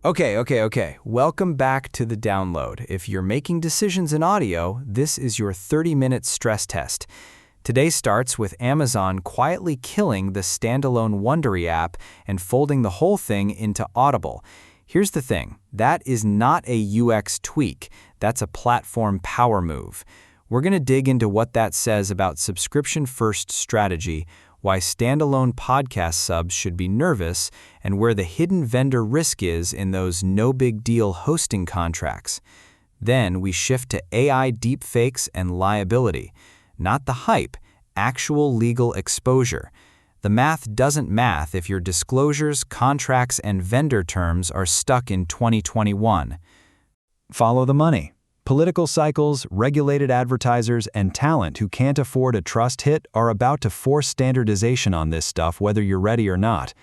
Okay. Welcome back to the download. If you're making decisions in audio, this is your 30-minute stress test. Today starts with Amazon quietly killing the standalone Wondery app and folding the whole thing into Audible. Here's the thing, that is not a UX tweak, that's a platform power move. We're going to dig into what that says about subscription-first strategy, why standalone podcast subs should be nervous, and where the hidden vendor risk is in those no-big-deal hosting contracts. Then we shift to AI deepfakes and liability. Not the hype, actual legal exposure. The math doesn't math if your disclosures, contracts, and vendor terms are stuck in 2021. Follow the money. Political cycles, regulated advertisers, and talent who can't afford a trust hit are about to force standardization on this stuff whether you're ready or not.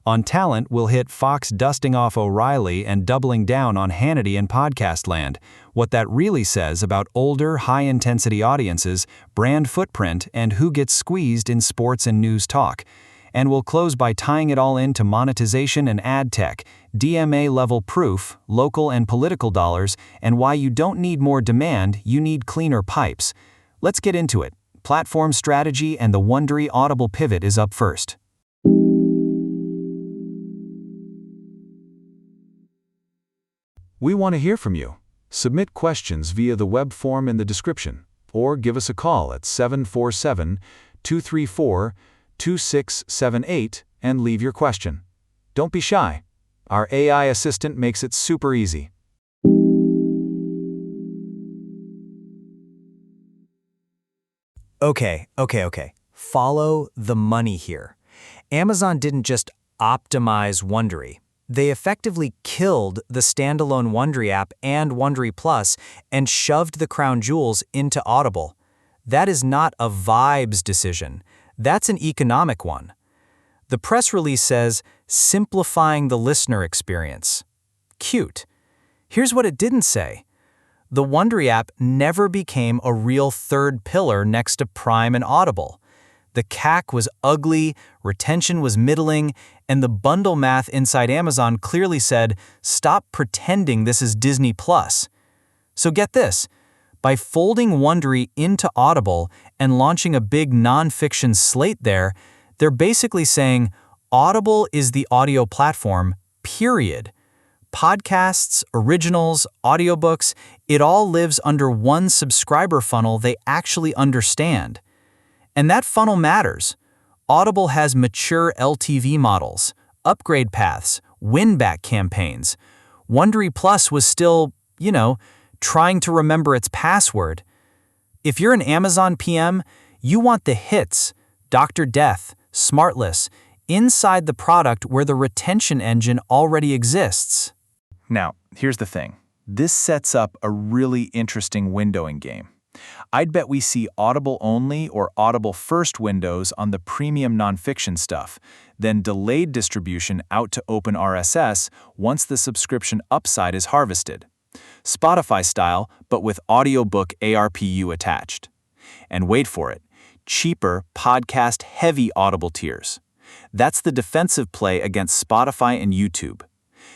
On talent, we'll hit Fox dusting off O'Reilly and doubling down on Hannity and podcast land. What that really says about older, high-intensity audiences, brand footprint, and who gets squeezed in sports and news talk. And we'll close by tying it all into monetization and ad tech, DMA-level proof, local and political dollars, and why you don't need more demand, you need cleaner pipes. Let's get into it. Platform strategy and the Wondery Audible pivot is up first. We want to hear from you. Submit questions via the web form in the description, or give us a call at 747-234-2678 and leave your question. Don't be shy. Our AI assistant makes it super easy. Okay. Follow the money here. Amazon didn't just optimize Wondery. They effectively killed the standalone Wondery app and Wondery Plus and shoved the crown jewels into Audible. That is not a vibes decision. That's an economic one. The press release says, simplifying the listener experience. Cute. Here's what it didn't say. The Wondery app never became a real third pillar next to Prime and Audible. The CAC was ugly, retention was middling, and the bundle math inside Amazon clearly said, stop pretending this is Disney+. So get this, by folding Wondery into Audible and launching a big non-fiction slate there, they're basically saying, Audible is the audio platform, period. Podcasts, originals, audiobooks, it all lives under one subscriber funnel they actually understand. And that funnel matters. Audible has mature LTV models, upgrade paths, win-back campaigns. Wondery Plus was still, trying to remember its password. If you're an Amazon PM, you want the hits, Dr. Death, Smartless, inside the product where the retention engine already exists. Now, here's the thing. This sets up a really interesting windowing game. I'd bet we see Audible-only or Audible-first windows on the premium nonfiction stuff, then delayed distribution out to open RSS once the subscription upside is harvested. Spotify style, but with audiobook ARPU attached. And wait for it, cheaper, podcast-heavy Audible tiers. That's the defensive play against Spotify and YouTube.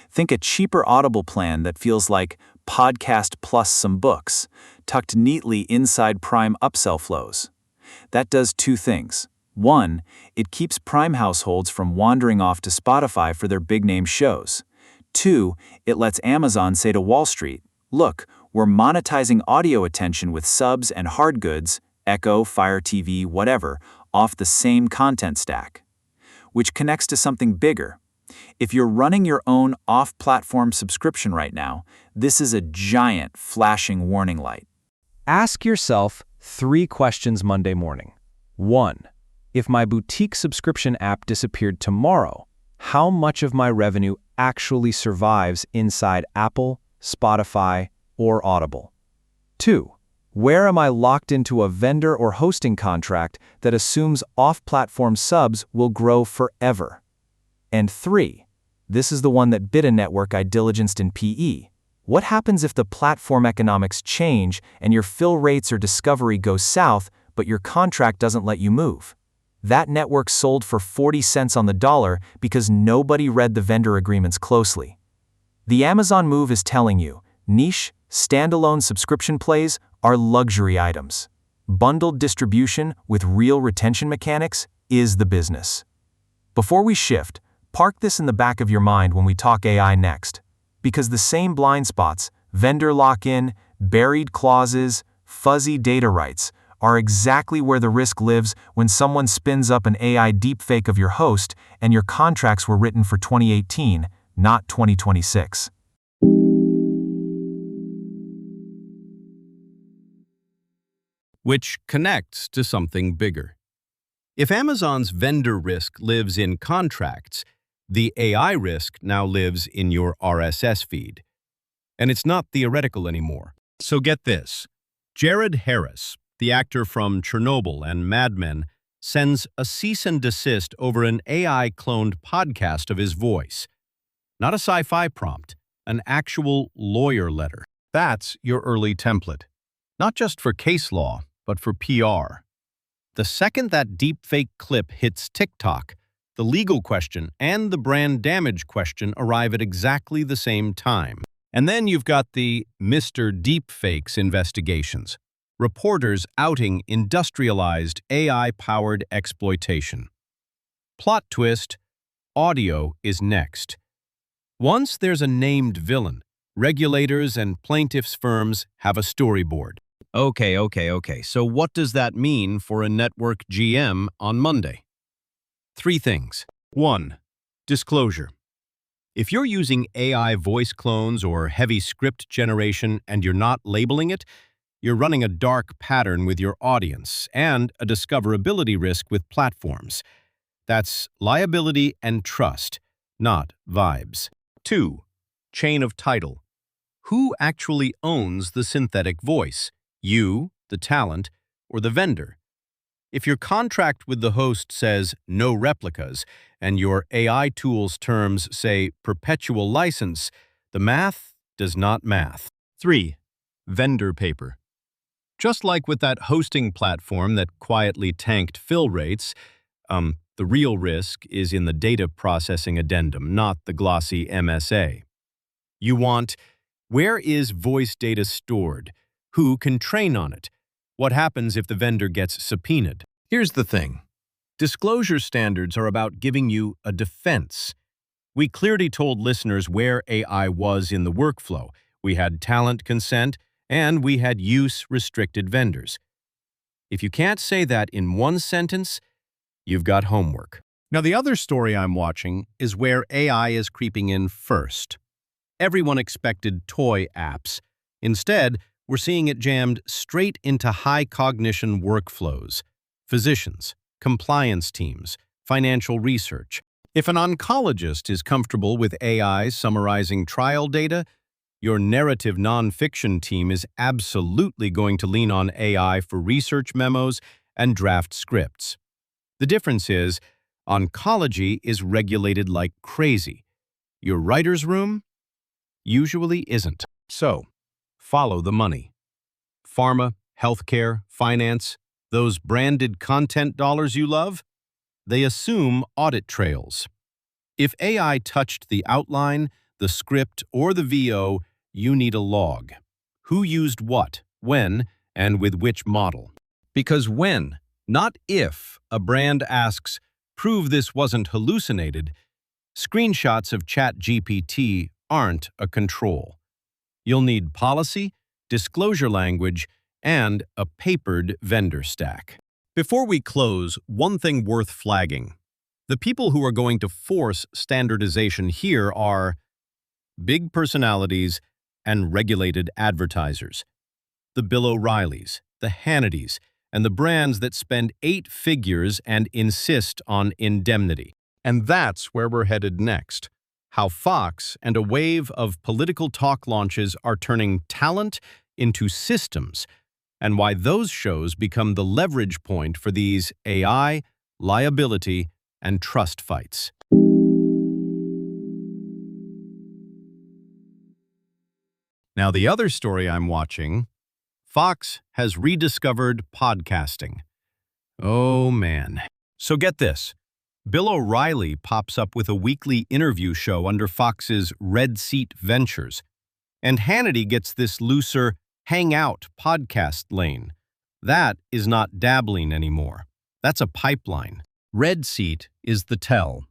Think a cheaper Audible plan that feels like podcast plus some books, tucked neatly inside Prime upsell flows. That does two things. One, it keeps Prime households from wandering off to Spotify for their big-name shows. Two, it lets Amazon say to Wall Street, look, we're monetizing audio attention with subs and hard goods, Echo, Fire TV, whatever, off the same content stack. Which connects to something bigger. If you're running your own off-platform subscription right now, this is a giant flashing warning light. Ask yourself 3 questions Monday morning. 1. If my boutique subscription app disappeared tomorrow, how much of my revenue actually survives inside Apple, Spotify, or Audible? 2. Where am I locked into a vendor or hosting contract that assumes off-platform subs will grow forever? And 3. This is the one that bit a network I diligenced in PE. What happens if the platform economics change and your fill rates or discovery go south, but your contract doesn't let you move? That network sold for 40 cents on the dollar because nobody read the vendor agreements closely. The Amazon move is telling you, niche, standalone subscription plays are luxury items. Bundled distribution with real retention mechanics is the business. Before we shift, park this in the back of your mind when we talk AI next. Because the same blind spots, vendor lock-in, buried clauses, fuzzy data rights, are exactly where the risk lives when someone spins up an AI deepfake of your host and your contracts were written for 2018, not 2026. Which connects to something bigger. If Amazon's vendor risk lives in contracts, the AI risk now lives in your RSS feed. And it's not theoretical anymore. So get this. Jared Harris, the actor from Chernobyl and Mad Men, sends a cease and desist over an AI-cloned podcast of his voice. Not a sci-fi prompt, an actual lawyer letter. That's your early template. Not just for case law, but for PR. The second that deepfake clip hits TikTok, the legal question and the brand damage question arrive at exactly the same time. And then you've got the Mr. Deepfakes investigations. Reporters outing industrialized AI-powered exploitation. Plot twist, audio is next. Once there's a named villain, regulators and plaintiffs' firms have a storyboard. Okay. So what does that mean for a network GM on Monday? 3 things. 1. Disclosure. If you're using AI voice clones or heavy script generation and you're not labeling it, you're running a dark pattern with your audience and a discoverability risk with platforms. That's liability and trust, not vibes. 2. Chain of title. Who actually owns the synthetic voice? You, the talent, or the vendor? If your contract with the host says no replicas and your AI tool's terms say perpetual license, the math does not math. 3. Vendor paper. Just like with that hosting platform that quietly tanked fill rates, the real risk is in the data processing addendum, not the glossy MSA. You want, where is voice data stored? Who can train on it? What happens if the vendor gets subpoenaed? Here's the thing. Disclosure standards are about giving you a defense. We clearly told listeners where AI was in the workflow. We had talent consent, and we had use-restricted vendors. If you can't say that in one sentence, you've got homework. Now, the other story I'm watching is where AI is creeping in first. Everyone expected toy apps. Instead, we're seeing it jammed straight into high-cognition workflows. Physicians, compliance teams, financial research. If an oncologist is comfortable with AI summarizing trial data, your narrative nonfiction team is absolutely going to lean on AI for research memos and draft scripts. The difference is, oncology is regulated like crazy. Your writer's room usually isn't. So, follow the money. Pharma, healthcare, finance, those branded content dollars you love, they assume audit trails. If AI touched the outline, the script, or the VO, you need a log. Who used what, when, and with which model? Because when, not if, a brand asks, prove this wasn't hallucinated, screenshots of ChatGPT aren't a control. You'll need policy, disclosure language, and a papered vendor stack. Before we close, one thing worth flagging. The people who are going to force standardization here are big personalities and regulated advertisers. The Bill O'Reillys, the Hannitys, and the brands that spend 8 figures and insist on indemnity. And that's where we're headed next. How Fox and a wave of political talk launches are turning talent into systems, and why those shows become the leverage point for these AI, liability, and trust fights. Now, the other story I'm watching, Fox has rediscovered podcasting. Oh, man. So get this. Bill O'Reilly pops up with a weekly interview show under Fox's Red Seat Ventures. And Hannity gets this looser hangout podcast lane. That is not dabbling anymore. That's a pipeline. Red Seat is the tell.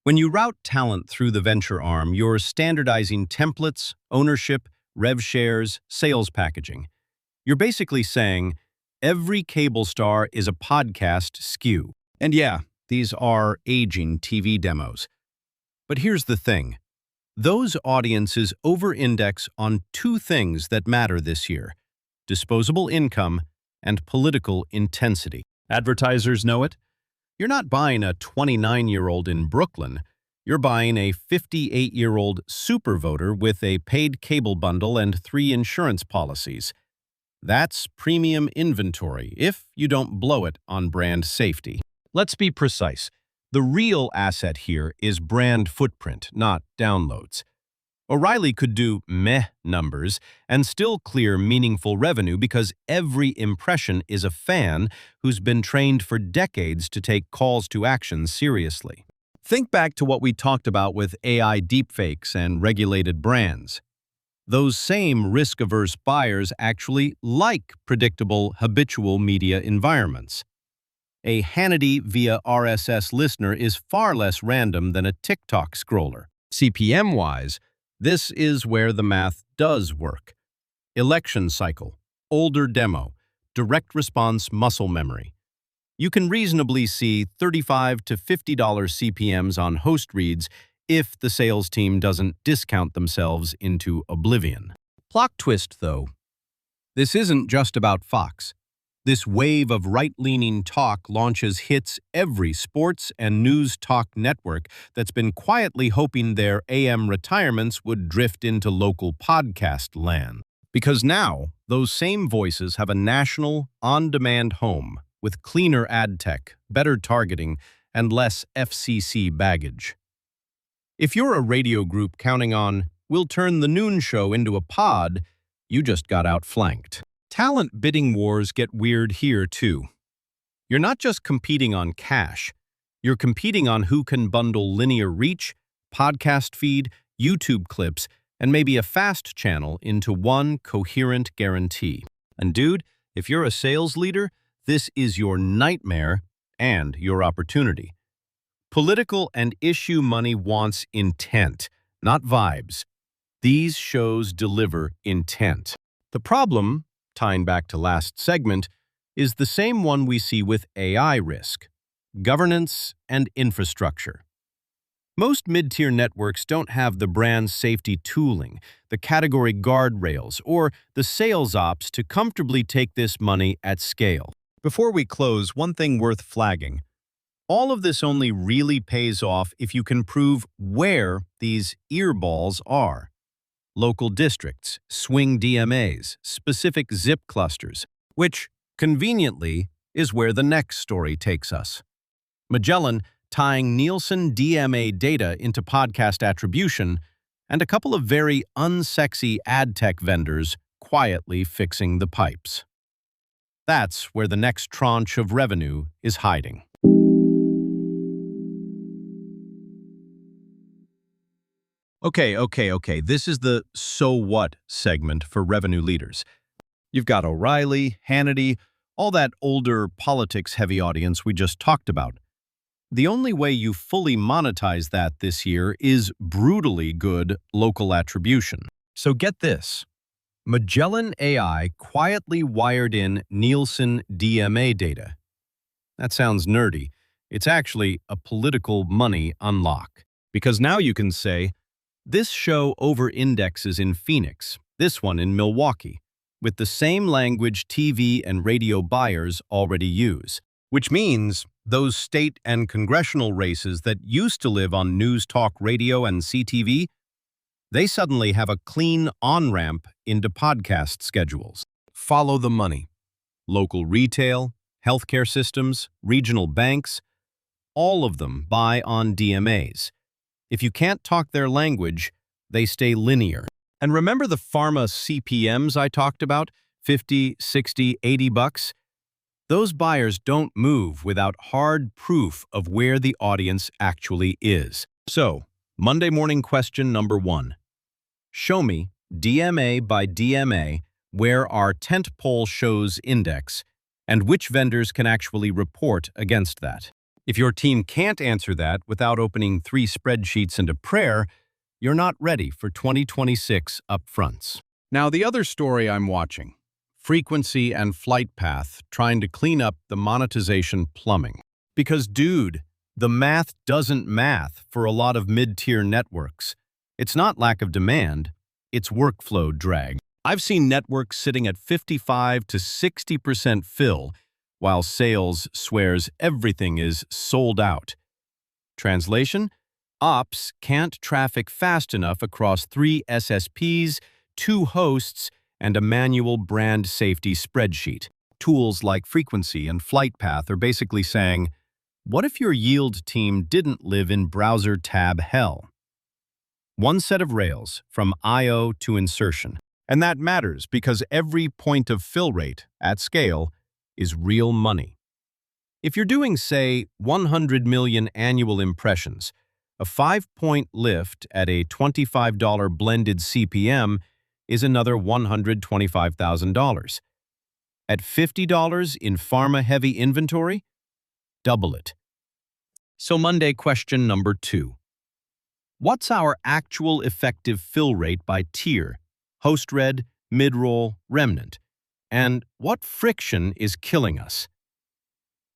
When you route talent through the venture arm, you're standardizing templates, ownership, rev shares, sales packaging. You're basically saying, every cable star is a podcast SKU. And yeah, these are aging TV demos. But here's the thing. Those audiences over-index on two things that matter this year: disposable income and political intensity. Advertisers know it. You're not buying a 29-year-old in Brooklyn. You're buying a 58-year-old super voter with a paid cable bundle and 3 insurance policies. That's premium inventory if you don't blow it on brand safety. Let's be precise. The real asset here is brand footprint, not downloads. O'Reilly could do meh numbers and still clear meaningful revenue because every impression is a fan who's been trained for decades to take calls to action seriously. Think back to what we talked about with AI deepfakes and regulated brands. Those same risk-averse buyers actually like predictable, habitual media environments. A Hannity via RSS listener is far less random than a TikTok scroller. CPM-wise, this is where the math does work. Election cycle, older demo, direct response muscle memory. You can reasonably see $35 to $50 CPMs on host reads if the sales team doesn't discount themselves into oblivion. Plot twist, though. This isn't just about Fox. This wave of right-leaning talk launches hits every sports and news talk network that's been quietly hoping their AM retirements would drift into local podcast land. Because now, those same voices have a national, on-demand home with cleaner ad tech, better targeting, and less FCC baggage. If you're a radio group counting on, we'll turn the noon show into a pod, you just got outflanked. Talent bidding wars get weird here, too. You're not just competing on cash. You're competing on who can bundle linear reach, podcast feed, YouTube clips, and maybe a fast channel into one coherent guarantee. And dude, if you're a sales leader, this is your nightmare and your opportunity. Political and issue money wants intent, not vibes. These shows deliver intent. The problem, tying back to last segment, is the same one we see with AI risk: governance and infrastructure. Most mid-tier networks don't have the brand safety tooling, the category guardrails, or the sales ops to comfortably take this money at scale. Before we close, one thing worth flagging. All of this only really pays off if you can prove where these earballs are. Local districts, swing DMAs, specific zip clusters, which, conveniently, is where the next story takes us. Magellan tying Nielsen DMA data into podcast attribution, and a couple of very unsexy ad tech vendors quietly fixing the pipes. That's where the next tranche of revenue is hiding. Okay. This is the so what segment for revenue leaders. You've got O'Reilly, Hannity, all that older politics-heavy audience we just talked about. The only way you fully monetize that this year is brutally good local attribution. So get this. Magellan AI quietly wired in Nielsen DMA data. That sounds nerdy. It's actually a political money unlock. Because now you can say, this show over-indexes in Phoenix, this one in Milwaukee, with the same language TV and radio buyers already use. Which means those state and congressional races that used to live on news talk radio and CTV, they suddenly have a clean on-ramp into podcast schedules. Follow the money. Local retail, healthcare systems, regional banks, all of them buy on DMAs. If you can't talk their language, they stay linear. And remember the pharma CPMs I talked about? 50, 60, $80? Those buyers don't move without hard proof of where the audience actually is. So, Monday morning question number 1. Show me, DMA by DMA, where our tentpole shows index, and which vendors can actually report against that. If your team can't answer that without opening 3 spreadsheets and a prayer, you're not ready for 2026 upfronts. Now, the other story I'm watching, frequency and flight path trying to clean up the monetization plumbing. Because, dude, the math doesn't math for a lot of mid-tier networks. It's not lack of demand, it's workflow drag. I've seen networks sitting at 55 to 60% fill, while sales swears everything is sold out. Translation? Ops can't traffic fast enough across 3 SSPs, 2 hosts, and a manual brand safety spreadsheet. Tools like frequency and flight path are basically saying, what if your yield team didn't live in browser tab hell? One set of rails, from I/O to insertion. And that matters because every point of fill rate, at scale, is real money. If you're doing, say, 100 million annual impressions, a 5-point lift at a $25 blended CPM is another $125,000. At $50 in pharma-heavy inventory, double it. So Monday question number 2. What's our actual effective fill rate by tier, host-read, mid-roll, remnant? And what friction is killing us?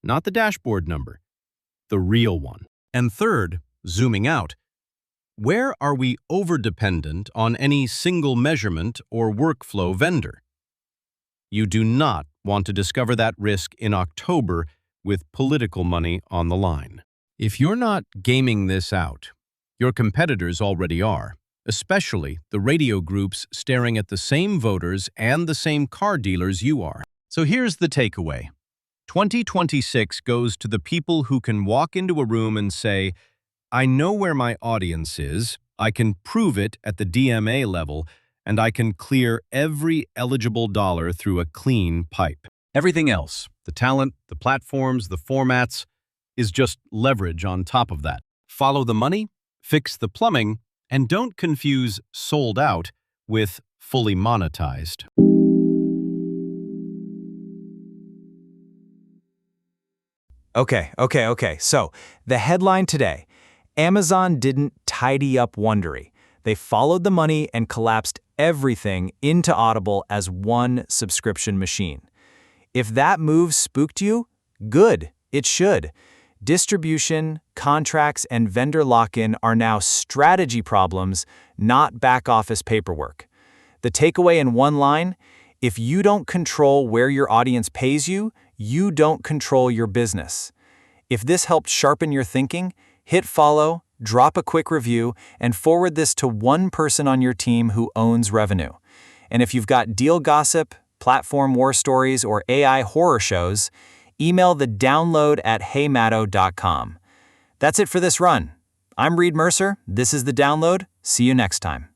Not the dashboard number, the real one. And third, zooming out, where are we overdependent on any single measurement or workflow vendor? You do not want to discover that risk in October with political money on the line. If you're not gaming this out, your competitors already are, especially the radio groups staring at the same voters and the same car dealers you are. So here's the takeaway. 2026 goes to the people who can walk into a room and say, I know where my audience is, I can prove it at the DMA level, and I can clear every eligible dollar through a clean pipe. Everything else, the talent, the platforms, the formats, is just leverage on top of that. Follow the money, fix the plumbing, and don't confuse sold out with fully monetized. Okay. So, the headline today, Amazon didn't tidy up Wondery. They followed the money and collapsed everything into Audible as one subscription machine. If that move spooked you, good, it should. Distribution, contracts, and vendor lock-in are now strategy problems, not back-office paperwork. The takeaway in one line, if you don't control where your audience pays you, you don't control your business. If this helped sharpen your thinking, hit follow, drop a quick review, and forward this to one person on your team who owns revenue. And if you've got deal gossip, platform war stories, or AI horror shows, email the download@heymatto.com. That's it for this run. I'm Reed Mercer. This is The Download. See you next time.